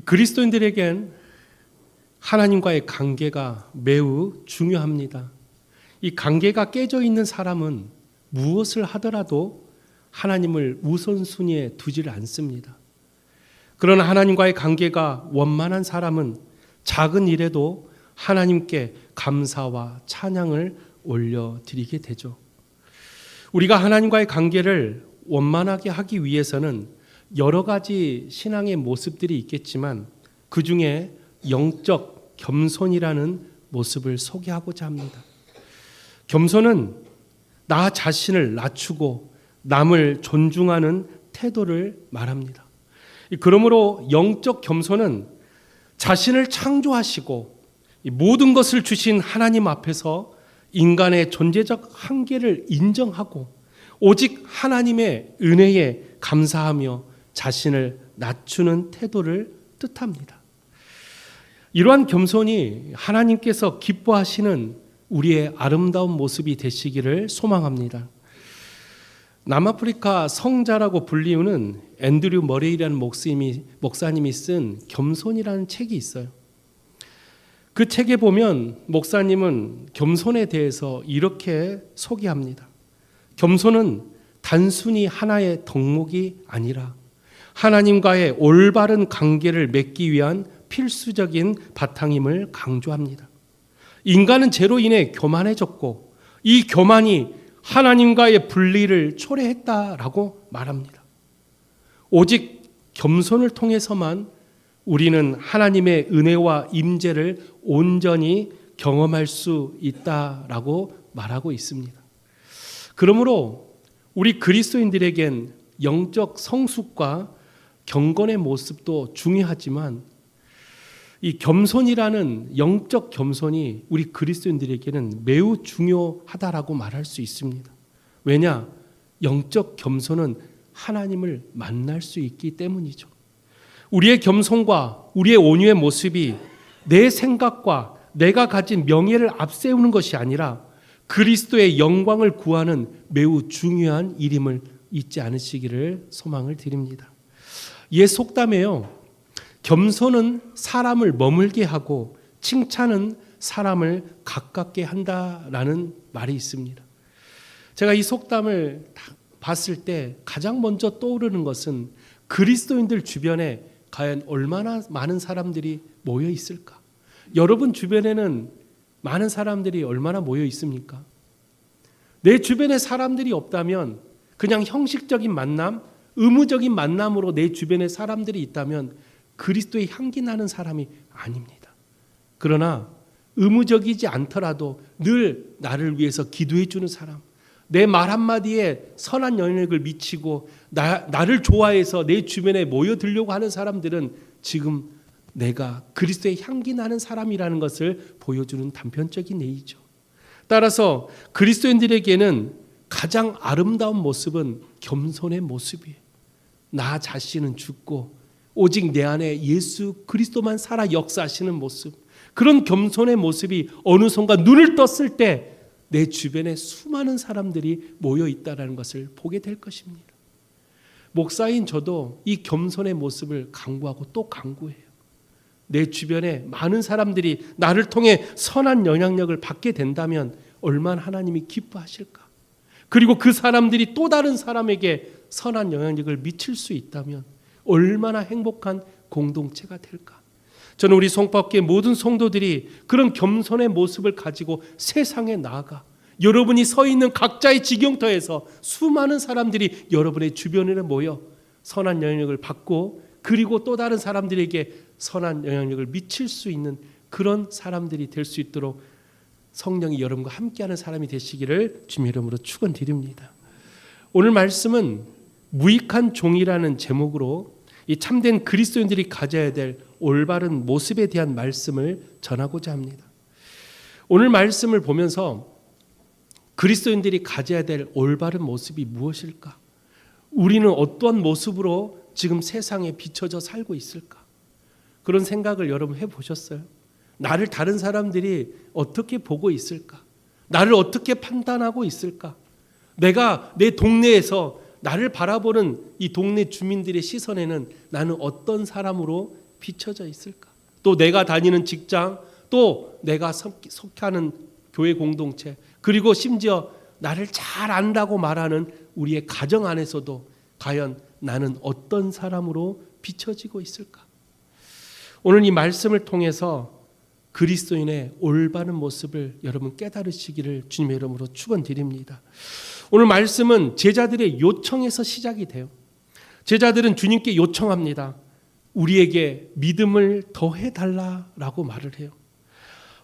그리스도인들에겐 하나님과의 관계가 매우 중요합니다. 이 관계가 깨져 있는 사람은 무엇을 하더라도 하나님을 우선순위에 두지를 않습니다. 그러나 하나님과의 관계가 원만한 사람은 작은 일에도 하나님께 감사와 찬양을 올려드리게 되죠. 우리가 하나님과의 관계를 원만하게 하기 위해서는 여러 가지 신앙의 모습들이 있겠지만 그 중에 영적 겸손이라는 모습을 소개하고자 합니다. 겸손은 나 자신을 낮추고 남을 존중하는 태도를 말합니다. 그러므로 영적 겸손은 자신을 창조하시고 모든 것을 주신 하나님 앞에서 인간의 존재적 한계를 인정하고 오직 하나님의 은혜에 감사하며 자신을 낮추는 태도를 뜻합니다. 이러한 겸손이 하나님께서 기뻐하시는 우리의 아름다운 모습이 되시기를 소망합니다. 남아프리카 성자라고 불리우는 앤드류 머레이라는 목사님이 쓴 겸손이라는 책이 있어요. 그 책에 보면 목사님은 겸손에 대해서 이렇게 소개합니다. 겸손은 단순히 하나의 덕목이 아니라 하나님과의 올바른 관계를 맺기 위한 필수적인 바탕임을 강조합니다. 인간은 죄로 인해 교만해졌고 이 교만이 하나님과의 분리를 초래했다라고 말합니다. 오직 겸손을 통해서만 우리는 하나님의 은혜와 임재를 온전히 경험할 수 있다라고 말하고 있습니다. 그러므로 우리 그리스도인들에겐 영적 성숙과 경건의 모습도 중요하지만 이 겸손이라는 영적 겸손이 우리 그리스도인들에게는 매우 중요하다라고 말할 수 있습니다. 왜냐? 영적 겸손은 하나님을 만날 수 있기 때문이죠. 우리의 겸손과 우리의 온유의 모습이 내 생각과 내가 가진 명예를 앞세우는 것이 아니라 그리스도의 영광을 구하는 매우 중요한 일임을 잊지 않으시기를 소망을 드립니다. 옛 속담에요. 겸손은 사람을 머물게 하고 칭찬은 사람을 가깝게 한다라는 말이 있습니다. 제가 이 속담을 봤을 때 가장 먼저 떠오르는 것은 그리스도인들 주변에 과연 얼마나 많은 사람들이 모여 있을까? 여러분 주변에는 많은 사람들이 얼마나 모여 있습니까? 내 주변에 사람들이 없다면 그냥 형식적인 만남, 의무적인 만남으로 내 주변에 사람들이 있다면 그리스도의 향기 나는 사람이 아닙니다. 그러나 의무적이지 않더라도 늘 나를 위해서 기도해 주는 사람, 내 말 한마디에 선한 영향력을 미치고 나를 좋아해서 내 주변에 모여들려고 하는 사람들은 지금 내가 그리스도의 향기 나는 사람이라는 것을 보여주는 단편적인 예이죠. 따라서 그리스도인들에게는 가장 아름다운 모습은 겸손의 모습이에요. 나 자신은 죽고 오직 내 안에 예수 그리스도만 살아 역사하시는 모습, 그런 겸손의 모습이 어느 순간 눈을 떴을 때 내 주변에 수많은 사람들이 모여 있다는 것을 보게 될 것입니다. 목사인 저도 이 겸손의 모습을 강구하고 또 강구해요. 내 주변에 많은 사람들이 나를 통해 선한 영향력을 받게 된다면 얼마나 하나님이 기뻐하실까? 그리고 그 사람들이 또 다른 사람에게 선한 영향력을 미칠 수 있다면 얼마나 행복한 공동체가 될까? 저는 우리 송파교회 모든 성도들이 그런 겸손의 모습을 가지고 세상에 나아가 여러분이 서 있는 각자의 지경터에서 수많은 사람들이 여러분의 주변에 모여 선한 영향력을 받고 그리고 또 다른 사람들에게 선한 영향력을 미칠 수 있는 그런 사람들이 될 수 있도록 성령이 여러분과 함께하는 사람이 되시기를 주님의 이름으로 축원드립니다. 오늘 말씀은 무익한 종이라는 제목으로 이 참된 그리스도인들이 가져야 될 올바른 모습에 대한 말씀을 전하고자 합니다. 오늘 말씀을 보면서 그리스도인들이 가져야 될 올바른 모습이 무엇일까? 우리는 어떤 모습으로 지금 세상에 비춰져 살고 있을까? 그런 생각을 여러분 해보셨어요? 나를 다른 사람들이 어떻게 보고 있을까? 나를 어떻게 판단하고 있을까? 내가 내 동네에서 나를 바라보는 이 동네 주민들의 시선에는 나는 어떤 사람으로 비춰져 있을까? 또 내가 다니는 직장, 또 내가 속하는 교회 공동체, 그리고 심지어 나를 잘 안다고 말하는 우리의 가정 안에서도 과연 나는 어떤 사람으로 비춰지고 있을까? 오늘 이 말씀을 통해서 그리스도인의 올바른 모습을 여러분 깨달으시기를 주님의 이름으로 축원드립니다. 오늘 말씀은 제자들의 요청에서 시작이 돼요. 제자들은 주님께 요청합니다. 우리에게 믿음을 더해달라라고 말을 해요.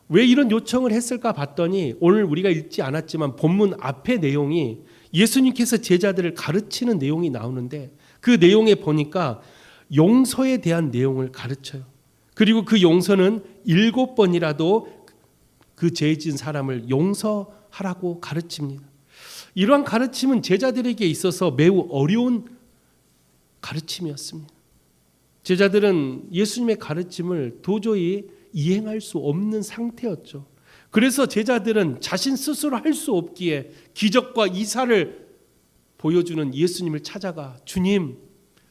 왜 이런 요청을 했을까 봤더니 오늘 우리가 읽지 않았지만 본문 앞의 내용이 예수님께서 제자들을 가르치는 내용이 나오는데 그 내용에 보니까 용서에 대한 내용을 가르쳐요. 그리고 그 용서는 7번이라도 그 죄 지은 사람을 용서하라고 가르칩니다. 이러한 가르침은 제자들에게 있어서 매우 어려운 가르침이었습니다. 제자들은 예수님의 가르침을 도저히 이행할 수 없는 상태였죠. 그래서 제자들은 자신 스스로 할 수 없기에 기적과 이사를 보여주는 예수님을 찾아가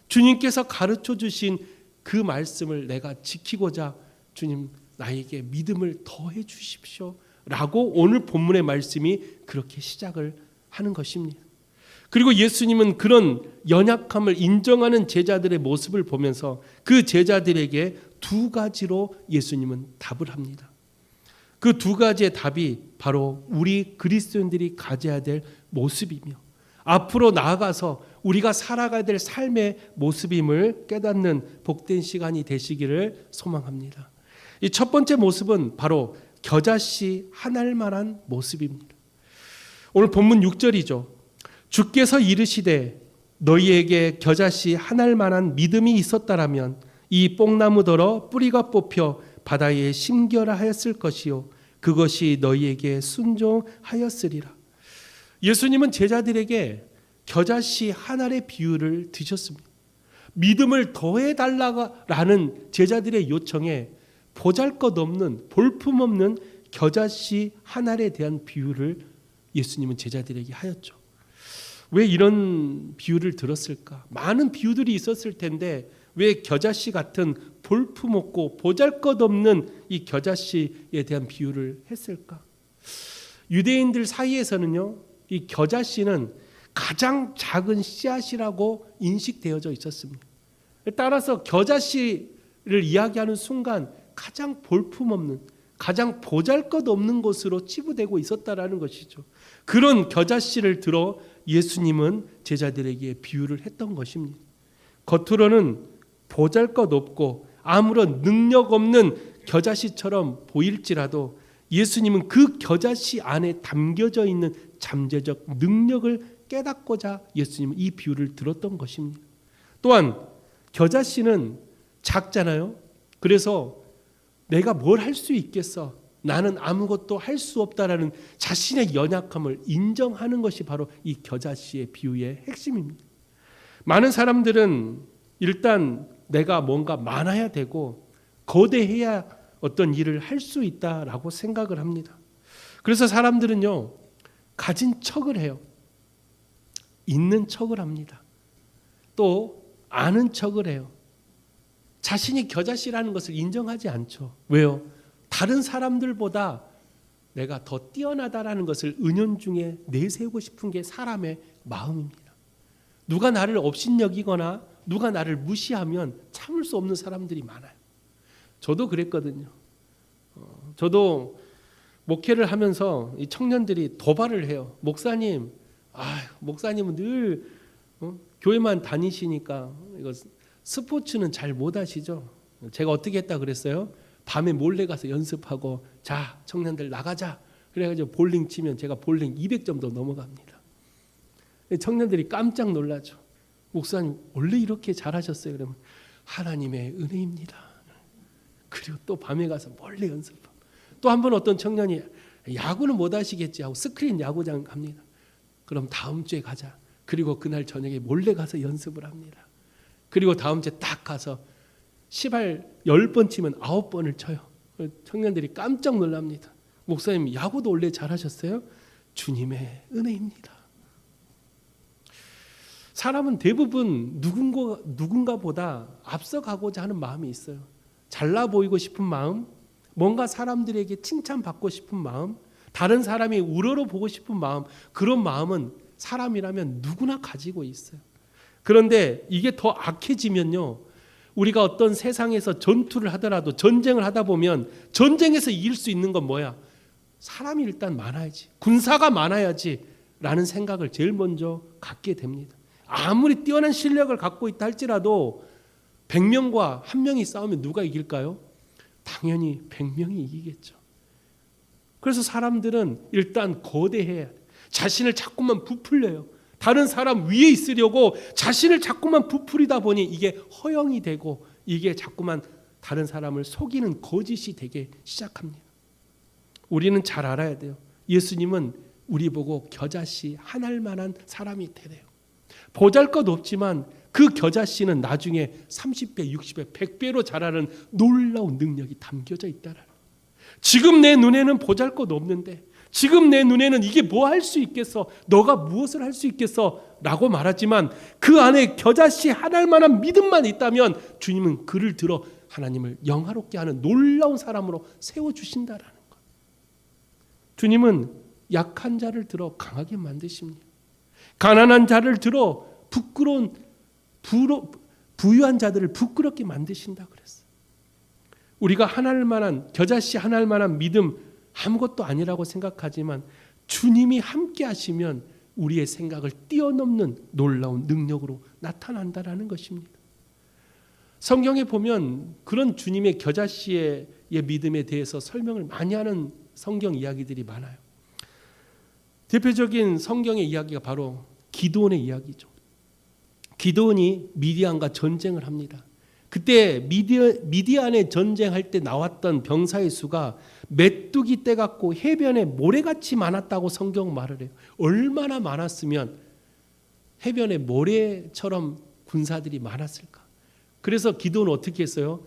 주님께서 가르쳐 주신 그 말씀을 내가 지키고자 주님 나에게 믿음을 더해 주십시오 라고 오늘 본문의 말씀이 그렇게 시작을 하는 것입니다. 그리고 예수님은 그런 연약함을 인정하는 제자들의 모습을 보면서 그 제자들에게 2가지로 예수님은 답을 합니다. 그 2가지의 답이 바로 우리 그리스도인들이 가져야 될 모습이며 앞으로 나아가서 우리가 살아가야 될 삶의 모습임을 깨닫는 복된 시간이 되시기를 소망합니다. 이 첫 번째 모습은 바로 겨자씨 하나를 만한 모습입니다. 오늘 본문 6절이죠. 주께서 이르시되 너희에게 겨자씨 하나를 만한 믿음이 있었다라면 이 뽕나무더러 뿌리가 뽑혀 바다에 심겨라 하였을 것이요 그것이 너희에게 순종하였으리라. 예수님은 제자들에게 겨자씨 하나의 비유를 드셨습니다. 믿음을 더해달라는 제자들의 요청에 보잘것없는 볼품없는 겨자씨 하나에 대한 비유를 예수님은 제자들에게 하였죠. 왜 이런 비유를 들었을까? 많은 비유들이 있었을 텐데 왜 겨자씨 같은 볼품없고 보잘것없는 이 겨자씨에 대한 비유를 했을까? 유대인들 사이에서는요, 이 겨자씨는 가장 작은 씨앗이라고 인식되어져 있었습니다. 따라서 겨자씨를 이야기하는 순간 가장 볼품없는, 가장 보잘것없는 것으로 치부되고 있었다라는 것이죠. 그런 겨자씨를 들어 예수님은 제자들에게 비유를 했던 것입니다. 겉으로는 보잘것없고 아무런 능력 없는 겨자씨처럼 보일지라도 예수님은 그 겨자씨 안에 담겨져 있는 잠재적 능력을 깨닫고자 예수님은 이 비유를 들었던 것입니다. 또한 겨자씨는 작잖아요. 그래서 내가 뭘 할 수 있겠어? 나는 아무것도 할 수 없다라는 자신의 연약함을 인정하는 것이 바로 이 겨자씨의 비유의 핵심입니다. 많은 사람들은 일단 내가 뭔가 많아야 되고 거대해야 어떤 일을 할 수 있다라고 생각을 합니다. 그래서 사람들은요, 가진 척을 해요. 있는 척을 합니다. 또 아는 척을 해요. 자신이 겨자씨라는 것을 인정하지 않죠. 왜요? 다른 사람들보다 내가 더 뛰어나다라는 것을 은연중에 내세우고 싶은 게 사람의 마음입니다. 누가 나를 업신여기거나 누가 나를 무시하면 참을 수 없는 사람들이 많아요. 저도 그랬거든요. 저도 목회를 하면서 이 청년들이 도발을 해요. 목사님, 목사님은 늘 교회만 다니시니까 이거 스포츠는 잘 못하시죠? 제가 어떻게 했다 그랬어요? 밤에 몰래 가서 연습하고 자 청년들 나가자 그래가지고 볼링 치면 제가 볼링 200점도 넘어갑니다. 청년들이 깜짝 놀라죠. 목사님 원래 이렇게 잘하셨어요? 그러면 하나님의 은혜입니다. 그리고 또 밤에 가서 몰래 연습하고 또 한 번 어떤 청년이 야구는 못 하시겠지 하고 스크린 야구장 갑니다. 그럼 다음 주에 가자. 그리고 그날 저녁에 몰래 가서 연습을 합니다. 그리고 다음 주에 딱 가서 시발 10번 치면 9번을 쳐요. 청년들이 깜짝 놀랍니다. 목사님 야구도 원래 잘하셨어요? 주님의 은혜입니다. 사람은 대부분 누군가보다 앞서가고자 하는 마음이 있어요. 잘나 보이고 싶은 마음, 뭔가 사람들에게 칭찬받고 싶은 마음, 다른 사람이 우러러 보고 싶은 마음, 그런 마음은 사람이라면 누구나 가지고 있어요. 그런데 이게 더 악해지면요, 우리가 어떤 세상에서 전투를 하더라도, 전쟁을 하다 보면 전쟁에서 이길 수 있는 건 뭐야? 사람이 일단 많아야지, 군사가 많아야지 라는 생각을 제일 먼저 갖게 됩니다. 아무리 뛰어난 실력을 갖고 있다 할지라도 100명과 1명이 싸우면 누가 이길까요? 당연히 100명이 이기겠죠. 그래서 사람들은 일단 거대해야 돼. 자신을 자꾸만 부풀려요. 다른 사람 위에 있으려고 자신을 자꾸만 부풀리다 보니 이게 허영이 되고, 이게 자꾸만 다른 사람을 속이는 거짓이 되게 시작합니다. 우리는 잘 알아야 돼요. 예수님은 우리 보고 겨자씨 하나일 만한 사람이 되래요. 보잘것 없지만 그 겨자씨는 나중에 30배, 60배, 100배로 자라는 놀라운 능력이 담겨져 있다는 거예요. 지금 내 눈에는 보잘것 없는데, 지금 내 눈에는 이게 뭐 할 수 있겠어? 너가 무엇을 할 수 있겠어? 라고 말하지만 그 안에 겨자씨 하나일 만한 믿음만 있다면 주님은 그를 들어 하나님을 영화롭게 하는 놀라운 사람으로 세워주신다라는 것. 주님은 약한 자를 들어 강하게 만드십니다. 가난한 자를 들어 부유한 자들을 부끄럽게 만드신다 그랬어요. 우리가 하나일 만한, 겨자씨 하나일 만한 믿음 아무것도 아니라고 생각하지만 주님이 함께 하시면 우리의 생각을 뛰어넘는 놀라운 능력으로 나타난다라는 것입니다. 성경에 보면 그런 주님의 겨자씨의 믿음에 대해서 설명을 많이 하는 성경 이야기들이 많아요. 대표적인 성경의 이야기가 바로 기드온의 이야기죠. 기드온이 미디안과 전쟁을 합니다. 그때 미디안의 전쟁할 때 나왔던 병사의 수가 메뚜기 떼 같고 해변에 모래같이 많았다고 성경 말을 해요. 얼마나 많았으면 해변에 모래처럼 군사들이 많았을까. 그래서 기드온은 어떻게 했어요?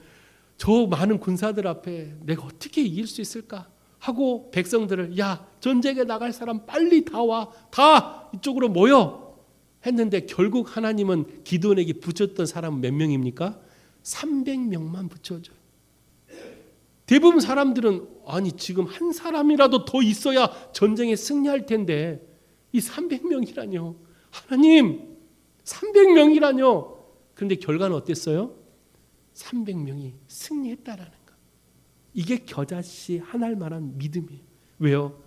저 많은 군사들 앞에 내가 어떻게 이길 수 있을까 하고 백성들을, 야, 전쟁에 나갈 사람 빨리 다 와, 다 이쪽으로 모여 했는데 결국 하나님은 기드온에게 붙였던 사람은 몇 명입니까? 300명만 붙여줘요. 대부분 사람들은 아니 지금 한 사람이라도 더 있어야 전쟁에 승리할 텐데 이 300명이라뇨. 하나님 300명이라뇨. 그런데 결과는 어땠어요? 300명이 승리했다라는 거. 이게 겨자씨 하나일 만한 믿음이에요. 왜요?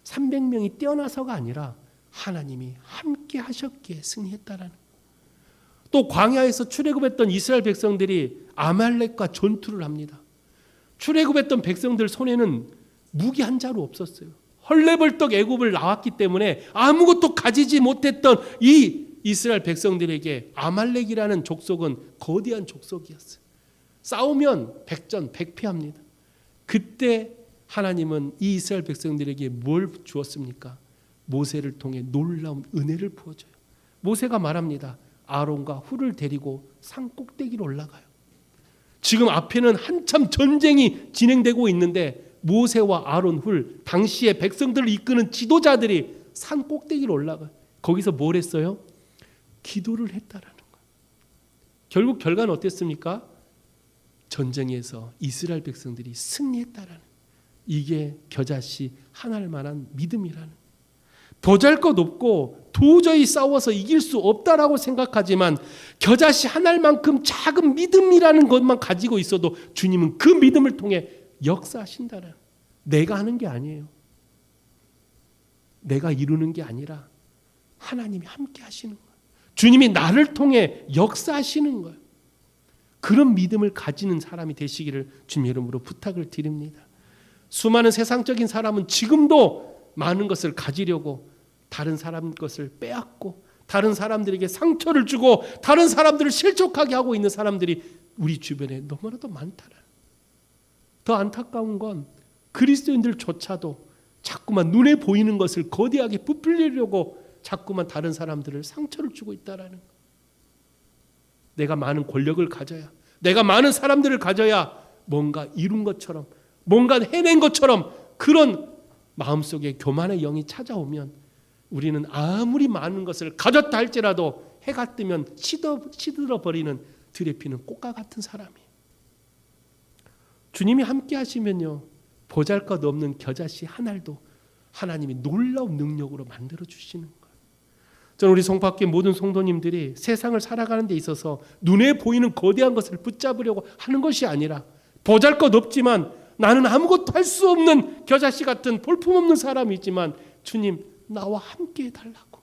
300명이 뛰어나서가 아니라 하나님이 함께 하셨기에 승리했다라는 거. 또 광야에서 출애굽했던 이스라엘 백성들이 아말렉과 전투를 합니다. 출애굽했던 백성들 손에는 무기 한 자루 없었어요. 헐레벌떡 애굽을 나왔기 때문에 아무것도 가지지 못했던 이 이스라엘 백성들에게 아말렉이라는 족속은 거대한 족속이었어요. 싸우면 백전백패합니다. 그때 하나님은 이 이스라엘 백성들에게 뭘 주었습니까? 모세를 통해 놀라운 은혜를 부어줘요. 모세가 말합니다. 아론과 훌을 데리고 산 꼭대기로 올라가요. 지금 앞에는 한참 전쟁이 진행되고 있는데 모세와 아론, 훌, 당시의 백성들을 이끄는 지도자들이 산 꼭대기로 올라가요. 거기서 뭘 했어요? 기도를 했다라는 거예요. 결국 결과는 어땠습니까? 전쟁에서 이스라엘 백성들이 승리했다라는 거예요. 이게 겨자씨 하나일 만한 믿음이라는, 보잘것 없고 도저히 싸워서 이길 수 없다라고 생각하지만 겨자씨 하나만큼 작은 믿음이라는 것만 가지고 있어도 주님은 그 믿음을 통해 역사하신다는, 내가 하는 게 아니에요. 내가 이루는 게 아니라 하나님이 함께 하시는 거예요. 주님이 나를 통해 역사하시는 거예요. 그런 믿음을 가지는 사람이 되시기를 주님의 이름으로 부탁을 드립니다. 수많은 세상적인 사람은 지금도 많은 것을 가지려고 다른 사람 것을 빼앗고 다른 사람들에게 상처를 주고 다른 사람들을 실족하게 하고 있는 사람들이 우리 주변에 너무나도 많다라. 더 안타까운 건 그리스도인들조차도 자꾸만 눈에 보이는 것을 거대하게 부풀리려고 자꾸만 다른 사람들을 상처를 주고 있다라는 거. 내가 많은 권력을 가져야, 내가 많은 사람들을 가져야 뭔가 이룬 것처럼, 뭔가 해낸 것처럼 그런 마음속에 교만의 영이 찾아오면 우리는 아무리 많은 것을 가졌다 할지라도 해가 뜨면 시들어버리는 들에 피는 꽃과 같은 사람이에요. 주님이 함께 하시면요, 보잘것없는 겨자씨 한 알도 하나님이 놀라운 능력으로 만들어 주시는 거예요. 저는 우리 성밖에 모든 성도님들이 세상을 살아가는 데 있어서 눈에 보이는 거대한 것을 붙잡으려고 하는 것이 아니라, 보잘것없지만 나는 아무것도 할 수 없는 겨자씨 같은 볼품없는 사람이지만 주님 나와 함께 해달라고,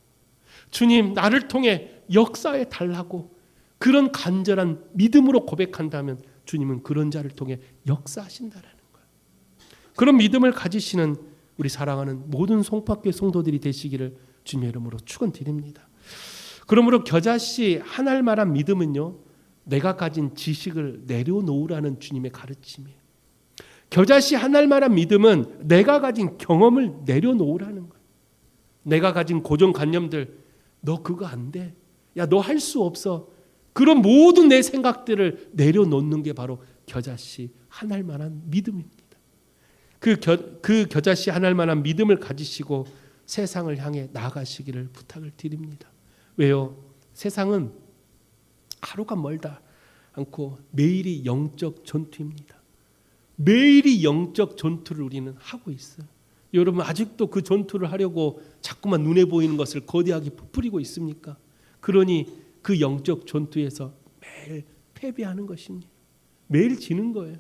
주님 나를 통해 역사해 달라고, 그런 간절한 믿음으로 고백한다면 주님은 그런 자를 통해 역사하신다라는 거예요. 그런 믿음을 가지시는 우리 사랑하는 모든 송파교회 성도들이 되시기를 주님의 이름으로 축원드립니다. 그러므로 겨자씨 한 알만한 믿음은요, 내가 가진 지식을 내려놓으라는 주님의 가르침이에요. 겨자씨 한 알만한 믿음은 내가 가진 경험을 내려놓으라는 거예요. 내가 가진 고정관념들, 너 그거 안 돼, 야 너 할 수 없어, 그런 모든 내 생각들을 내려놓는 게 바로 겨자씨 한 알만한 믿음입니다. 그 겨자씨 한 알만한 믿음을 가지시고 세상을 향해 나아가시기를 부탁을 드립니다. 왜요? 세상은 하루가 멀다 않고 매일이 영적 전투입니다. 매일이 영적 전투를 우리는 하고 있어요. 여러분 아직도 그 전투를 하려고 자꾸만 눈에 보이는 것을 거대하게 부풀리고 있습니까? 그러니 그 영적 전투에서 매일 패배하는 것입니다. 매일 지는 거예요.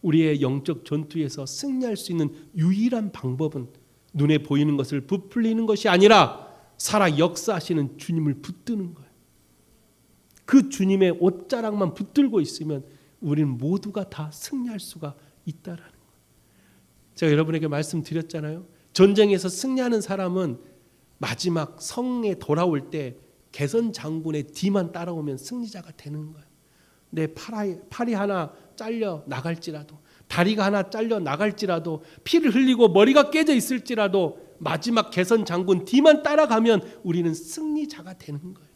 우리의 영적 전투에서 승리할 수 있는 유일한 방법은 눈에 보이는 것을 부풀리는 것이 아니라 살아 역사하시는 주님을 붙드는 거예요. 그 주님의 옷자락만 붙들고 있으면 우리는 모두가 다 승리할 수가 있다라는 거예요. 제가 여러분에게 말씀드렸잖아요. 전쟁에서 승리하는 사람은 마지막 성에 돌아올 때 개선 장군의 뒤만 따라오면 승리자가 되는 거예요. 내 팔이 하나 잘려 나갈지라도, 다리가 하나 잘려 나갈지라도, 피를 흘리고 머리가 깨져 있을지라도 마지막 개선 장군 뒤만 따라가면 우리는 승리자가 되는 거예요.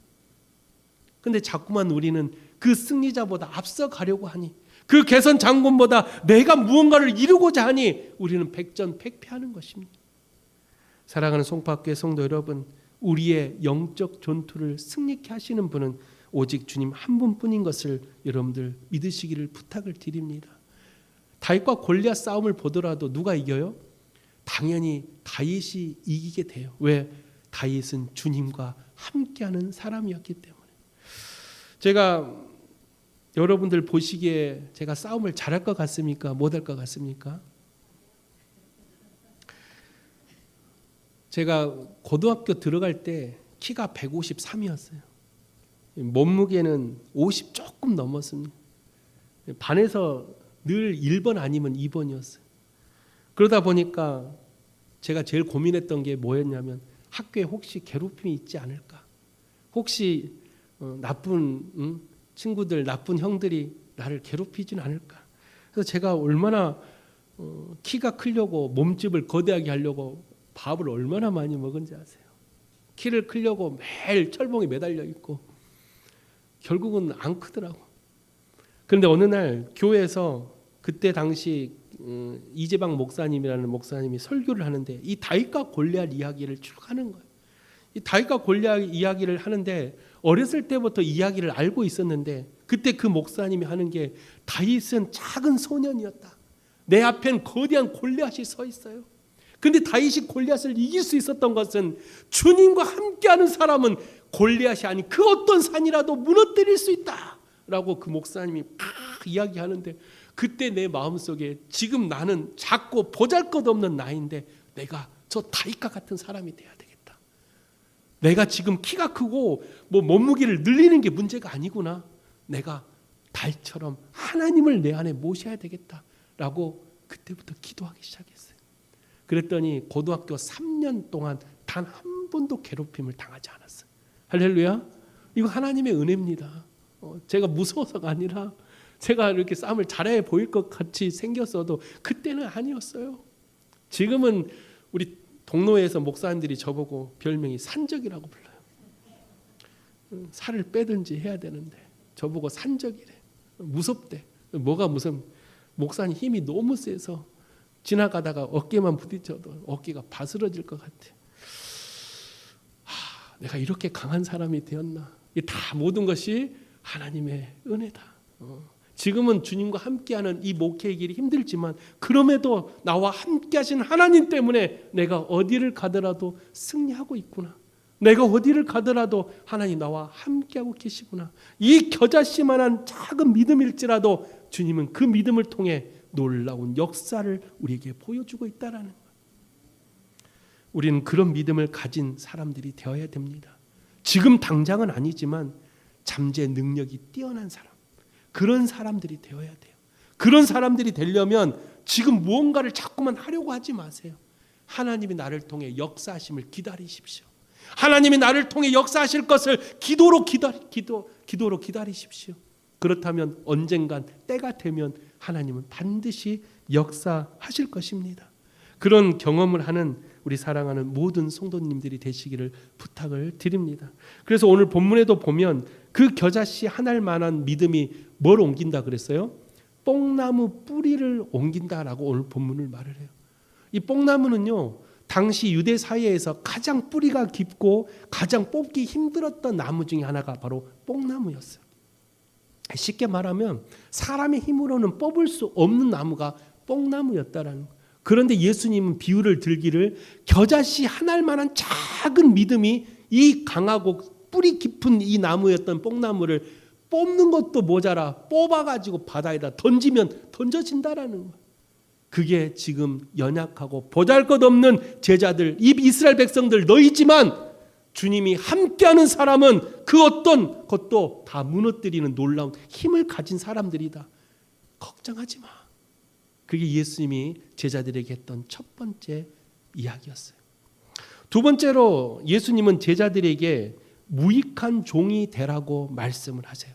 근데 자꾸만 우리는 그 승리자보다 앞서가려고 하니, 그 개선 장군보다 내가 무언가를 이루고자 하니 우리는 백전백패하는 것입니다. 사랑하는 송파교회 성도 여러분, 우리의 영적 전투를 승리케 하시는 분은 오직 주님 한 분뿐인 것을 여러분들 믿으시기를 부탁을 드립니다. 다윗과 골리앗 싸움을 보더라도 누가 이겨요? 당연히 다윗이 이기게 돼요. 왜? 다윗은 주님과 함께하는 사람이었기 때문에. 제가 여러분들 보시기에 제가 싸움을 잘할 것 같습니까? 못할 것 같습니까? 제가 고등학교 들어갈 때 키가 153이었어요. 몸무게는 50 조금 넘었습니다. 반에서 늘 1번 아니면 2번이었어요. 그러다 보니까 제가 제일 고민했던 게 뭐였냐면, 학교에 혹시 괴롭힘이 있지 않을까? 혹시 나쁜 친구들, 나쁜 형들이 나를 괴롭히진 않을까? 그래서 제가 얼마나 키가 크려고 몸집을 거대하게 하려고 밥을 얼마나 많이 먹은지 아세요? 키를 크려고 매일 철봉에 매달려 있고 결국은 안 크더라고. 그런데 어느 날 교회에서 그때 당시 이재방 목사님이라는 목사님이 설교를 하는데 이 다윗과 골리앗 이야기를 쭉 하는 거예요. 이 다윗과 골리앗 이야기를 하는데 어렸을 때부터 이야기를 알고 있었는데, 그때 그 목사님이 하는 게, 다윗은 작은 소년이었다. 내 앞엔 거대한 골리앗이 서 있어요. 그런데 다윗이 골리앗을 이길 수 있었던 것은 주님과 함께하는 사람은 골리앗이 아닌 그 어떤 산이라도 무너뜨릴 수 있다라고 그 목사님이 막 이야기하는데, 그때 내 마음속에 지금 나는 작고 보잘것없는 나인데 내가 저 다윗과 같은 사람이 돼야 되겠다. 내가 지금 키가 크고 뭐 몸무게를 늘리는 게 문제가 아니구나. 내가 다윗처럼 하나님을 내 안에 모셔야 되겠다라고 그때부터 기도하기 시작했어요. 그랬더니 고등학교 3년 동안 단 한 번도 괴롭힘을 당하지 않았어요. 할렐루야. 이거 하나님의 은혜입니다. 제가 무서워서가 아니라 제가 이렇게 싸움을 잘해 보일 것 같이 생겼어도 그때는 아니었어요. 지금은 우리 동로에서 목사님들이 저보고 별명이 산적이라고 불러요. 살을 빼든지 해야 되는데 저보고 산적이래. 무섭대. 뭐가 무슨, 목사님 힘이 너무 세서 지나가다가 어깨만 부딪혀도 어깨가 바스러질 것 같아. 내가 이렇게 강한 사람이 되었나? 이 다 모든 것이 하나님의 은혜다. 지금은 주님과 함께하는 이 목회의 길이 힘들지만 그럼에도 나와 함께하신 하나님 때문에 내가 어디를 가더라도 승리하고 있구나. 내가 어디를 가더라도 하나님 나와 함께하고 계시구나. 이 겨자씨만한 작은 믿음일지라도 주님은 그 믿음을 통해 놀라운 역사를 우리에게 보여주고 있다라는 거예요. 우리는 그런 믿음을 가진 사람들이 되어야 됩니다. 지금 당장은 아니지만 잠재 능력이 뛰어난 사람, 그런 사람들이 되어야 돼요. 그런 사람들이 되려면 지금 무언가를 자꾸만 하려고 하지 마세요. 하나님이 나를 통해 역사하심을 기다리십시오. 하나님이 나를 통해 역사하실 것을 기도로 기다리십시오. 그렇다면 언젠간 때가 되면 하나님은 반드시 역사하실 것입니다. 그런 경험을 하는 우리 사랑하는 모든 성도님들이 되시기를 부탁을 드립니다. 그래서 오늘 본문에도 보면 그 겨자씨 한 알만한 믿음이 뭘 옮긴다 그랬어요? 뽕나무 뿌리를 옮긴다라고 오늘 본문을 말을 해요. 이 뽕나무는요, 당시 유대 사회에서 가장 뿌리가 깊고 가장 뽑기 힘들었던 나무 중에 하나가 바로 뽕나무였어요. 쉽게 말하면 사람의 힘으로는 뽑을 수 없는 나무가 뽕나무였다라는 거예요. 그런데 예수님은 비유를 들기를 겨자씨 한 알만한 작은 믿음이 이 강하고 뿌리 깊은 이 나무였던 뽕나무를 뽑는 것도 모자라 뽑아가지고 바다에다 던지면 던져진다라는 거예요. 그게 지금 연약하고 보잘것없는 제자들, 이 이스라엘 백성들 너희지만 주님이 함께하는 사람은 그 어떤 것도 다 무너뜨리는 놀라운 힘을 가진 사람들이다. 걱정하지 마. 그게 예수님이 제자들에게 했던 첫 번째 이야기였어요. 두 번째로 예수님은 제자들에게 무익한 종이 되라고 말씀을 하세요.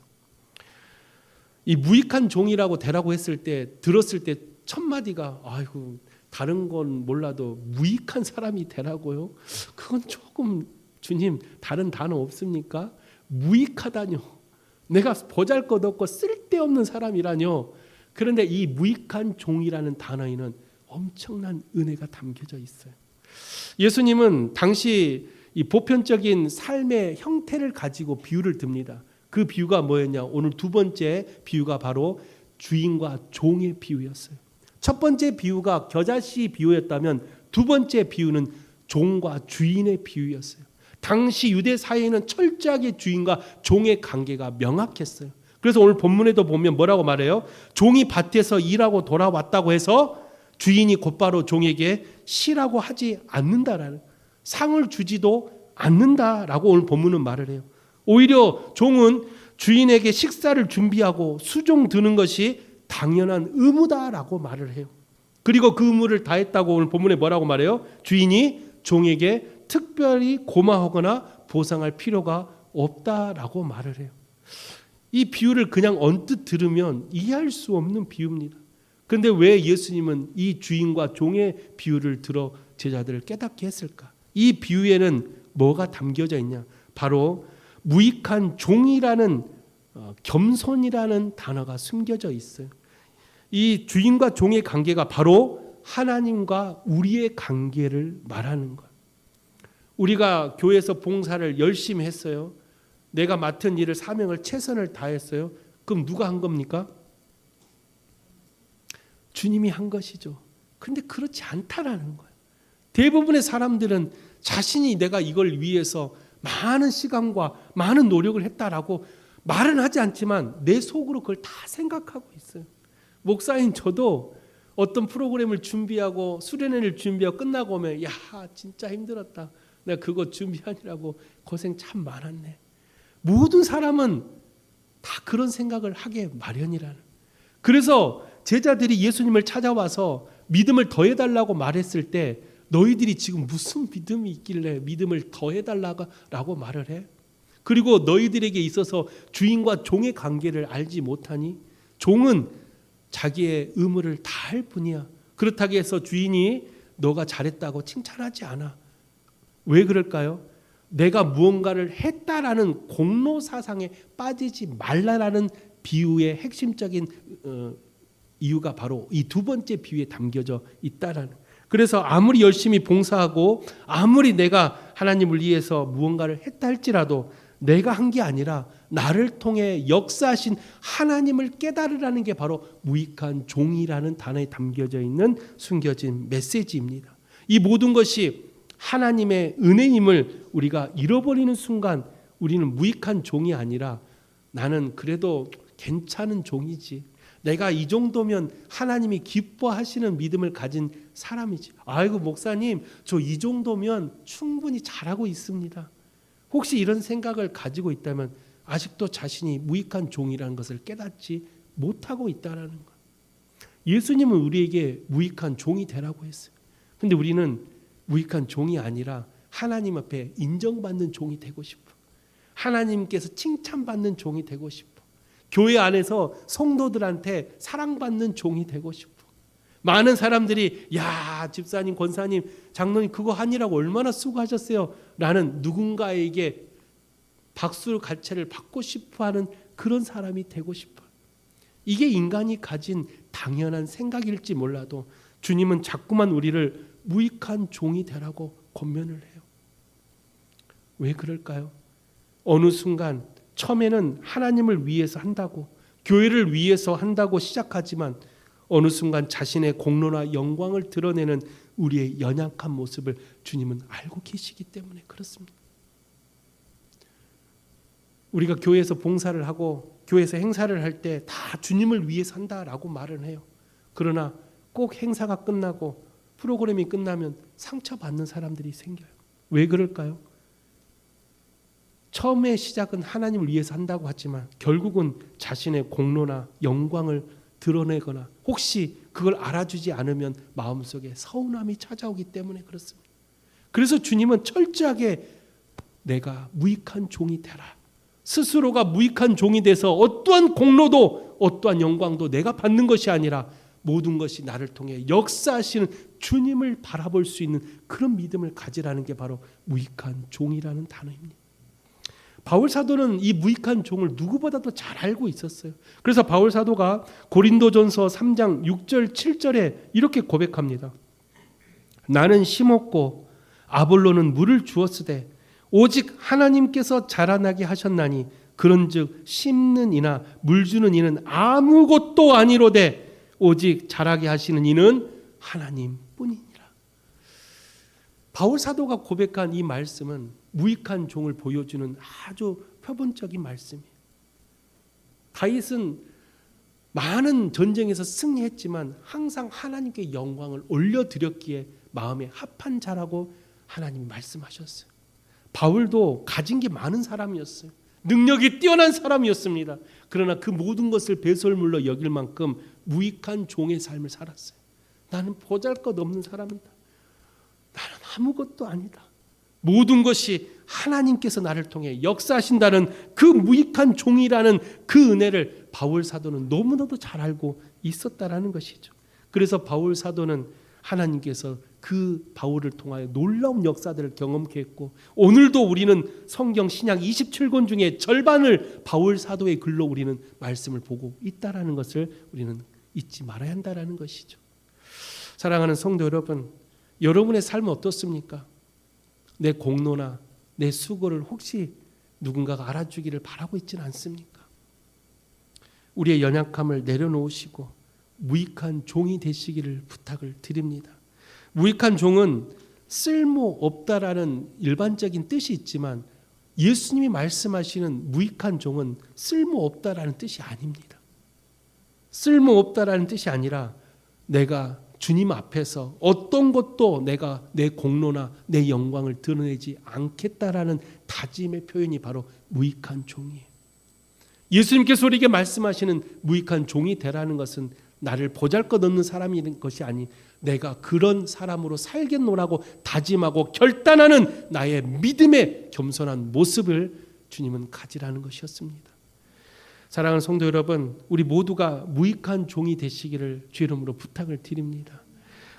이 무익한 종이라고 되라고 했을 때 들었을 때 첫 마디가 아이고 다른 건 몰라도 무익한 사람이 되라고요? 그건 조금 주님 다른 단어 없습니까? 무익하다뇨. 내가 보잘것없고 쓸데없는 사람이라뇨. 그런데 이 무익한 종이라는 단어에는 엄청난 은혜가 담겨져 있어요. 예수님은 당시 이 보편적인 삶의 형태를 가지고 비유를 듭니다. 그 비유가 뭐였냐? 오늘 두 번째 비유가 바로 주인과 종의 비유였어요. 첫 번째 비유가 겨자씨 비유였다면 두 번째 비유는 종과 주인의 비유였어요. 당시 유대 사회에는 철저하게 주인과 종의 관계가 명확했어요. 그래서 오늘 본문에도 보면 뭐라고 말해요? 종이 밭에서 일하고 돌아왔다고 해서 주인이 곧바로 종에게 쉬라고 하지 않는다라는, 상을 주지도 않는다라고 오늘 본문은 말을 해요. 오히려 종은 주인에게 식사를 준비하고 수종 드는 것이 당연한 의무다라고 말을 해요. 그리고 그 의무를 다했다고 오늘 본문에 뭐라고 말해요? 주인이 종에게 특별히 고마워하거나 보상할 필요가 없다라고 말을 해요. 이 비유를 그냥 언뜻 들으면 이해할 수 없는 비유입니다. 그런데 왜 예수님은 이 주인과 종의 비유를 들어 제자들을 깨닫게 했을까? 이 비유에는 뭐가 담겨져 있냐? 바로 무익한 종이라는 겸손이라는 단어가 숨겨져 있어요. 이 주인과 종의 관계가 바로 하나님과 우리의 관계를 말하는 거예요. 우리가 교회에서 봉사를 열심히 했어요. 내가 맡은 일을 사명을 최선을 다했어요. 그럼 누가 한 겁니까? 주님이 한 것이죠. 그런데 그렇지 않다라는 거예요. 대부분의 사람들은 자신이 내가 이걸 위해서 많은 시간과 많은 노력을 했다라고 말은 하지 않지만 내 속으로 그걸 다 생각하고 있어요. 목사인 저도 어떤 프로그램을 준비하고 수련회를 준비하고 끝나고 오면 야 진짜 힘들었다. 내가 그거 준비하느라고 고생 참 많았네. 모든 사람은 다 그런 생각을 하게 마련이라는. 그래서 제자들이 예수님을 찾아와서 믿음을 더해달라고 말했을 때 너희들이 지금 무슨 믿음이 있길래 믿음을 더해달라고 말을 해? 그리고 너희들에게 있어서 주인과 종의 관계를 알지 못하니? 종은 자기의 의무를 다 할 뿐이야. 그렇다고 해서 주인이 너가 잘했다고 칭찬하지 않아. 왜 그럴까요? 내가 무언가를 했다라는 공로 사상에 빠지지 말라라는 비유의 핵심적인 이유가 바로 이 두 번째 비유에 담겨져 있다라는. 그래서 아무리 열심히 봉사하고 아무리 내가 하나님을 위해서 무언가를 했다 할지라도 내가 한 게 아니라 나를 통해 역사하신 하나님을 깨달으라는 게 바로 무익한 종이라는 단어에 담겨져 있는 숨겨진 메시지입니다. 이 모든 것이 하나님의 은혜임을 우리가 잃어버리는 순간 우리는 무익한 종이 아니라 나는 그래도 괜찮은 종이지. 내가 이 정도면 하나님이 기뻐하시는 믿음을 가진 사람이지. 아이고 목사님, 저 이 정도면 충분히 잘하고 있습니다. 혹시 이런 생각을 가지고 있다면 아직도 자신이 무익한 종이라는 것을 깨닫지 못하고 있다는 것. 예수님은 우리에게 무익한 종이 되라고 했어요. 그런데 우리는 무익한 종이 아니라 하나님 앞에 인정받는 종이 되고 싶어. 하나님께서 칭찬받는 종이 되고 싶어. 교회 안에서 성도들한테 사랑받는 종이 되고 싶어. 많은 사람들이 야 집사님, 권사님, 장로님 그거 하느라고 얼마나 수고하셨어요 라는 누군가에게 박수 갈채를 받고 싶어하는 그런 사람이 되고 싶어요. 이게 인간이 가진 당연한 생각일지 몰라도 주님은 자꾸만 우리를 무익한 종이 되라고 권면을 해요. 왜 그럴까요? 어느 순간 처음에는 하나님을 위해서 한다고, 교회를 위해서 한다고 시작하지만 어느 순간 자신의 공로나 영광을 드러내는 우리의 연약한 모습을 주님은 알고 계시기 때문에 그렇습니다. 우리가 교회에서 봉사를 하고 교회에서 행사를 할 때 다 주님을 위해서 한다라고 말을 해요. 그러나 꼭 행사가 끝나고 프로그램이 끝나면 상처받는 사람들이 생겨요. 왜 그럴까요? 처음에 시작은 하나님을 위해서 한다고 하지만 결국은 자신의 공로나 영광을 드러내거나 혹시 그걸 알아주지 않으면 마음속에 서운함이 찾아오기 때문에 그렇습니다. 그래서 주님은 철저하게 내가 무익한 종이 되라. 스스로가 무익한 종이 돼서 어떠한 공로도 어떠한 영광도 내가 받는 것이 아니라 모든 것이 나를 통해 역사하시는 주님을 바라볼 수 있는 그런 믿음을 가지라는 게 바로 무익한 종이라는 단어입니다. 바울 사도는 이 무익한 종을 누구보다도 잘 알고 있었어요. 그래서 바울 사도가 고린도전서 3장 6절 7절에 이렇게 고백합니다. 나는 심었고 아볼로는 물을 주었으되 오직 하나님께서 자라나게 하셨나니 그런즉 심는 이나 물 주는 이는 아무것도 아니로되 오직 자라게 하시는 이는 하나님뿐이니라. 바울 사도가 고백한 이 말씀은 무익한 종을 보여주는 아주 표본적인 말씀이에요. 다윗은 많은 전쟁에서 승리했지만 항상 하나님께 영광을 올려드렸기에 마음에 합한 자라고 하나님이 말씀하셨어요. 바울도 가진 게 많은 사람이었어요. 능력이 뛰어난 사람이었습니다. 그러나 그 모든 것을 배설물로 여길 만큼 무익한 종의 삶을 살았어요. 나는 보잘것없는 사람이다. 나는 아무것도 아니다. 모든 것이 하나님께서 나를 통해 역사하신다는 그 무익한 종이라는 그 은혜를 바울 사도는 너무나도 잘 알고 있었다라는 것이죠. 그래서 바울 사도는 하나님께서 그 바울을 통하여 놀라운 역사들을 경험케 했고 오늘도 우리는 성경 신약 27권 중에 절반을 바울 사도의 글로 우리는 말씀을 보고 있다라는 것을 우리는 잊지 말아야 한다라는 것이죠. 사랑하는 성도 여러분, 여러분의 삶은 어떻습니까? 내 공로나 내 수고를 혹시 누군가가 알아주기를 바라고 있지는 않습니까? 우리의 연약함을 내려놓으시고 무익한 종이 되시기를 부탁을 드립니다. 무익한 종은 쓸모없다라는 일반적인 뜻이 있지만 예수님이 말씀하시는 무익한 종은 쓸모없다라는 뜻이 아닙니다. 쓸모없다라는 뜻이 아니라 내가 주님 앞에서 어떤 것도 내가 내 공로나 내 영광을 드러내지 않겠다라는 다짐의 표현이 바로 무익한 종이에요. 예수님께서 우리에게 말씀하시는 무익한 종이 되라는 것은 나를 보잘것없는 사람인 것이 아니 내가 그런 사람으로 살겠노라고 다짐하고 결단하는 나의 믿음의 겸손한 모습을 주님은 가지라는 것이었습니다. 사랑하는 성도 여러분, 우리 모두가 무익한 종이 되시기를 주 이름으로 부탁을 드립니다.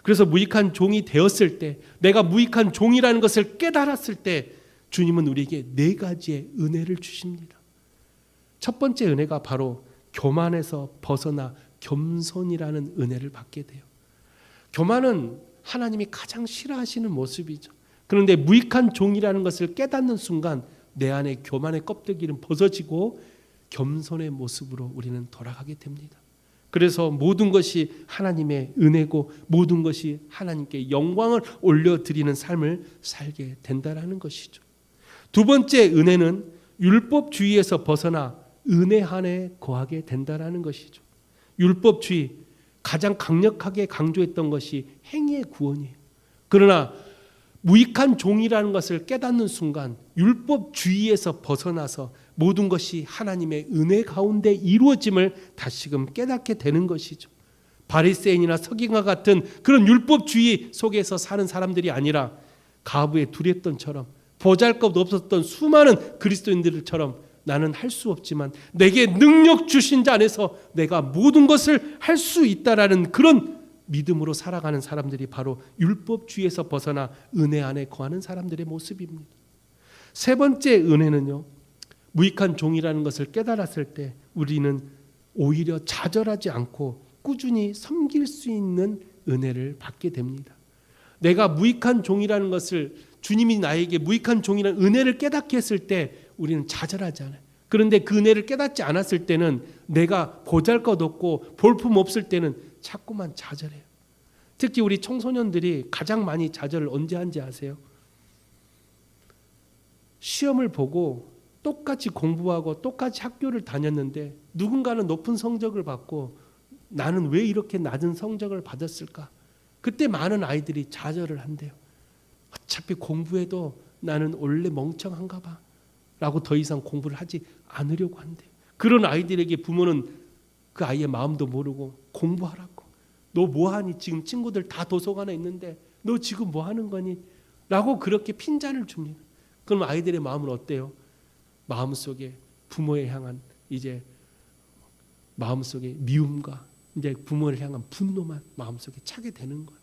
그래서 무익한 종이 되었을 때, 내가 무익한 종이라는 것을 깨달았을 때 주님은 우리에게 4가지의 은혜를 주십니다. 첫 번째 은혜가 바로 교만에서 벗어나 겸손이라는 은혜를 받게 돼요. 교만은 하나님이 가장 싫어하시는 모습이죠. 그런데 무익한 종이라는 것을 깨닫는 순간 내 안에 교만의 껍데기는 벗어지고 겸손의 모습으로 우리는 돌아가게 됩니다. 그래서 모든 것이 하나님의 은혜고 모든 것이 하나님께 영광을 올려드리는 삶을 살게 된다라는 것이죠. 두 번째 은혜는 율법주의에서 벗어나 은혜 안에 거하게 된다라는 것이죠. 율법주의 가장 강력하게 강조했던 것이 행위의 구원이에요. 그러나 무익한 종이라는 것을 깨닫는 순간 율법주의에서 벗어나서 모든 것이 하나님의 은혜 가운데 이루어짐을 다시금 깨닫게 되는 것이죠. 바리새인이나 서기관과 같은 그런 율법주의 속에서 사는 사람들이 아니라 가부에 두렸던처럼 보잘것 없었던 수많은 그리스도인들처럼 나는 할 수 없지만 내게 능력 주신 자 안에서 내가 모든 것을 할 수 있다라는 그런 믿음으로 살아가는 사람들이 바로 율법주의에서 벗어나 은혜 안에 거하는 사람들의 모습입니다. 세 번째 은혜는요, 무익한 종이라는 것을 깨달았을 때 우리는 오히려 좌절하지 않고 꾸준히 섬길 수 있는 은혜를 받게 됩니다. 내가 무익한 종이라는 것을 주님이 나에게 무익한 종이라는 은혜를 깨닫게 했을 때 우리는 좌절하지 않아요. 그런데 그 은혜를 깨닫지 않았을 때는 내가 보잘것없고 볼품 없을 때는 자꾸만 좌절해요. 특히 우리 청소년들이 가장 많이 좌절을 언제 하는지 아세요? 시험을 보고 똑같이 공부하고 똑같이 학교를 다녔는데 누군가는 높은 성적을 받고 나는 왜 이렇게 낮은 성적을 받았을까? 그때 많은 아이들이 좌절을 한대요. 어차피 공부해도 나는 원래 멍청한가 봐 라고 더 이상 공부를 하지 않으려고 한대요. 그런 아이들에게 부모는 그 아이의 마음도 모르고 공부하라고, 너 뭐하니? 지금 친구들 다 도서관에 있는데 너 지금 뭐하는 거니? 라고 그렇게 핀잔을 줍니다. 그럼 아이들의 마음은 어때요? 마음속에 부모에 향한 이제 마음속에 미움과 이제 부모를 향한 분노만 마음속에 차게 되는 거예요.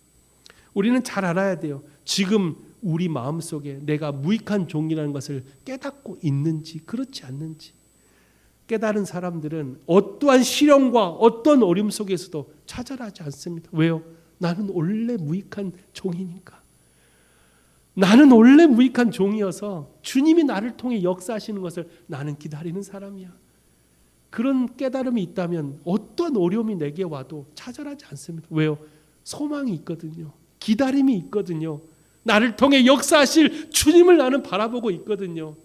우리는 잘 알아야 돼요. 지금 우리 마음속에 내가 무익한 종이라는 것을 깨닫고 있는지 그렇지 않는지. 깨달은 사람들은 어떠한 시련과 어떤 어려움 속에서도 좌절하지 않습니다. 왜요? 나는 원래 무익한 종이니까. 나는 원래 무익한 종이어서 주님이 나를 통해 역사하시는 것을 나는 기다리는 사람이야. 그런 깨달음이 있다면 어떤 어려움이 내게 와도 좌절하지 않습니다. 왜요? 소망이 있거든요. 기다림이 있거든요. 나를 통해 역사하실 주님을 나는 바라보고 있거든요.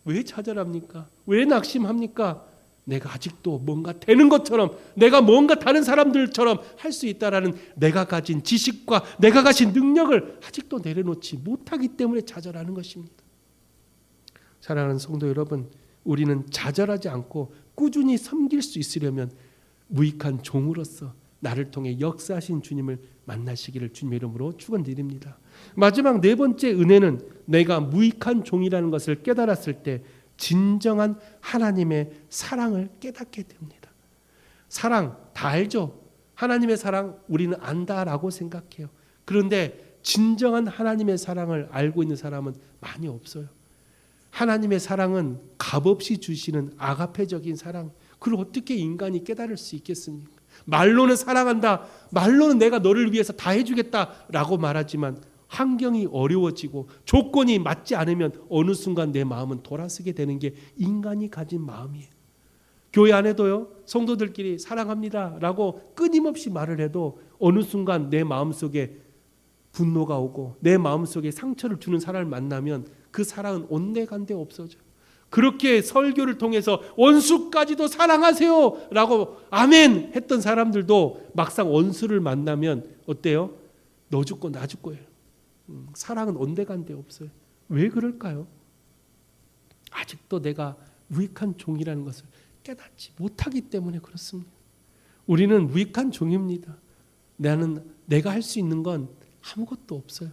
왜 좌절합니까? 왜 낙심합니까? 내가 아직도 뭔가 되는 것처럼, 내가 뭔가 다른 사람들처럼 할 수 있다라는 내가 가진 지식과 내가 가진 능력을 아직도 내려놓지 못하기 때문에 좌절하는 것입니다. 사랑하는 성도 여러분, 우리는 좌절하지 않고 꾸준히 섬길 수 있으려면 무익한 종으로서 나를 통해 역사하신 주님을 만나시기를 주님의 이름으로 축원드립니다. 마지막 네 번째 은혜는 내가 무익한 종이라는 것을 깨달았을 때 진정한 하나님의 사랑을 깨닫게 됩니다. 사랑 다 알죠? 하나님의 사랑 우리는 안다라고 생각해요. 그런데 진정한 하나님의 사랑을 알고 있는 사람은 많이 없어요. 하나님의 사랑은 값없이 주시는 아가페적인 사랑. 그걸 어떻게 인간이 깨달을 수 있겠습니까? 말로는 사랑한다, 말로는 내가 너를 위해서 다 해주겠다라고 말하지만 환경이 어려워지고 조건이 맞지 않으면 어느 순간 내 마음은 돌아서게 되는 게 인간이 가진 마음이에요. 교회 안에도요, 성도들끼리 사랑합니다라고 끊임없이 말을 해도 어느 순간 내 마음속에 분노가 오고 내 마음속에 상처를 주는 사람을 만나면 그 사랑은 온데간데 없어져요. 그렇게 설교를 통해서 원수까지도 사랑하세요 라고 아멘 했던 사람들도 막상 원수를 만나면 어때요? 너 죽고 나 죽고예요. 사랑은 온데간데 없어요. 왜 그럴까요? 아직도 내가 무익한 종이라는 것을 깨닫지 못하기 때문에 그렇습니다. 우리는 무익한 종입니다. 내가 할 수 있는 건 아무것도 없어요.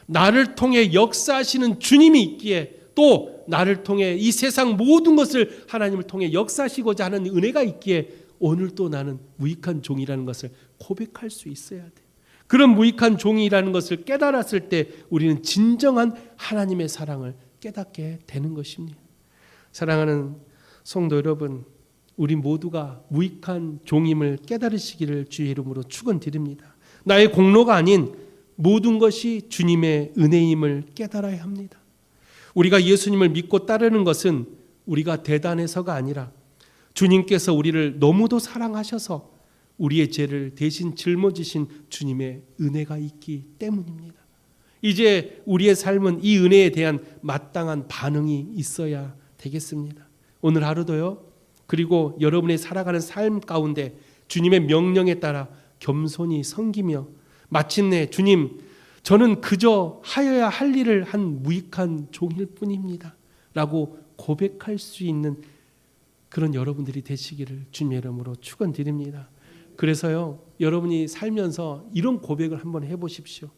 나를 통해 역사하시는 주님이 있기에, 또 나를 통해 이 세상 모든 것을 하나님을 통해 역사하시고자 하는 은혜가 있기에 오늘도 나는 무익한 종이라는 것을 고백할 수 있어야 돼. 그런 무익한 종이라는 것을 깨달았을 때 우리는 진정한 하나님의 사랑을 깨닫게 되는 것입니다. 사랑하는 성도 여러분, 우리 모두가 무익한 종임을 깨달으시기를 주의 이름으로 축원드립니다. 나의 공로가 아닌 모든 것이 주님의 은혜임을 깨달아야 합니다. 우리가 예수님을 믿고 따르는 것은 우리가 대단해서가 아니라 주님께서 우리를 너무도 사랑하셔서 우리의 죄를 대신 짊어지신 주님의 은혜가 있기 때문입니다. 이제 우리의 삶은 이 은혜에 대한 마땅한 반응이 있어야 되겠습니다. 오늘 하루도요. 그리고 여러분이 살아가는 삶 가운데 주님의 명령에 따라 겸손히 섬기며 마침내 주님, 저는 그저 하여야 할 일을 한 무익한 종일 뿐입니다 라고 고백할 수 있는 그런 여러분들이 되시기를 주님의 이름으로 축원드립니다. 그래서요, 여러분이 살면서 이런 고백을 한번 해보십시오.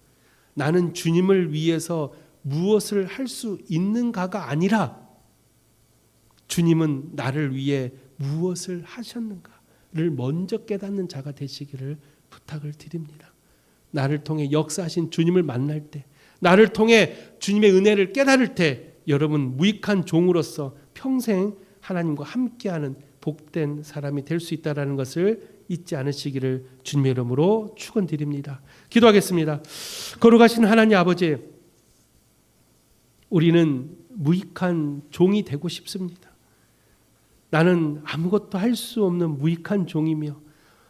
나는 주님을 위해서 무엇을 할 수 있는가가 아니라 주님은 나를 위해 무엇을 하셨는가를 먼저 깨닫는 자가 되시기를 부탁을 드립니다. 나를 통해 역사하신 주님을 만날 때, 나를 통해 주님의 은혜를 깨달을 때 여러분 무익한 종으로서 평생 하나님과 함께하는 복된 사람이 될 수 있다는 것을 잊지 않으시기를 주님의 이름으로 축원드립니다. 기도하겠습니다. 거룩하신 하나님 아버지, 우리는 무익한 종이 되고 싶습니다. 나는 아무것도 할 수 없는 무익한 종이며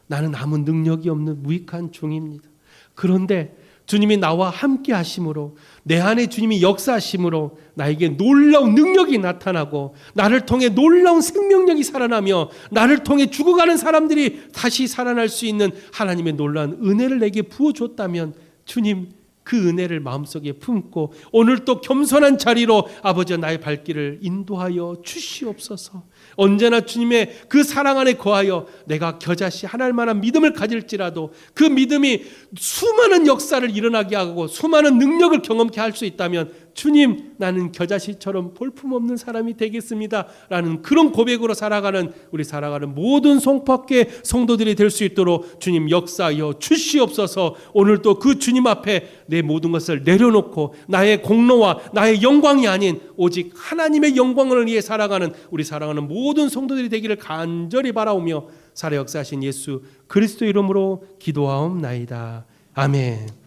나는 아무 능력이 없는 무익한 종입니다. 그런데 주님이 나와 함께 하심으로, 내 안에 주님이 역사하심으로 나에게 놀라운 능력이 나타나고 나를 통해 놀라운 생명력이 살아나며 나를 통해 죽어가는 사람들이 다시 살아날 수 있는 하나님의 놀라운 은혜를 내게 부어줬다면 주님, 그 은혜를 마음속에 품고 오늘 또 겸손한 자리로 아버지 나의 발길을 인도하여 주시옵소서. 언제나 주님의 그 사랑 안에 거하여 내가 겨자씨 하나일 만한 믿음을 가질지라도 그 믿음이 수많은 역사를 일어나게 하고 수많은 능력을 경험케 할 수 있다면 주님, 나는 겨자씨처럼 볼품없는 사람이 되겠습니다 라는 그런 고백으로 살아가는 우리 살아가는 모든 송파교회 성도들이 될 수 있도록 주님 역사하여 주시옵소서. 오늘도 그 주님 앞에 내 모든 것을 내려놓고 나의 공로와 나의 영광이 아닌 오직 하나님의 영광을 위해 살아가는 우리 살아가는 모든 성도들이 되기를 간절히 바라오며 살아 역사하신 예수 그리스도 이름으로 기도하옵나이다. 아멘.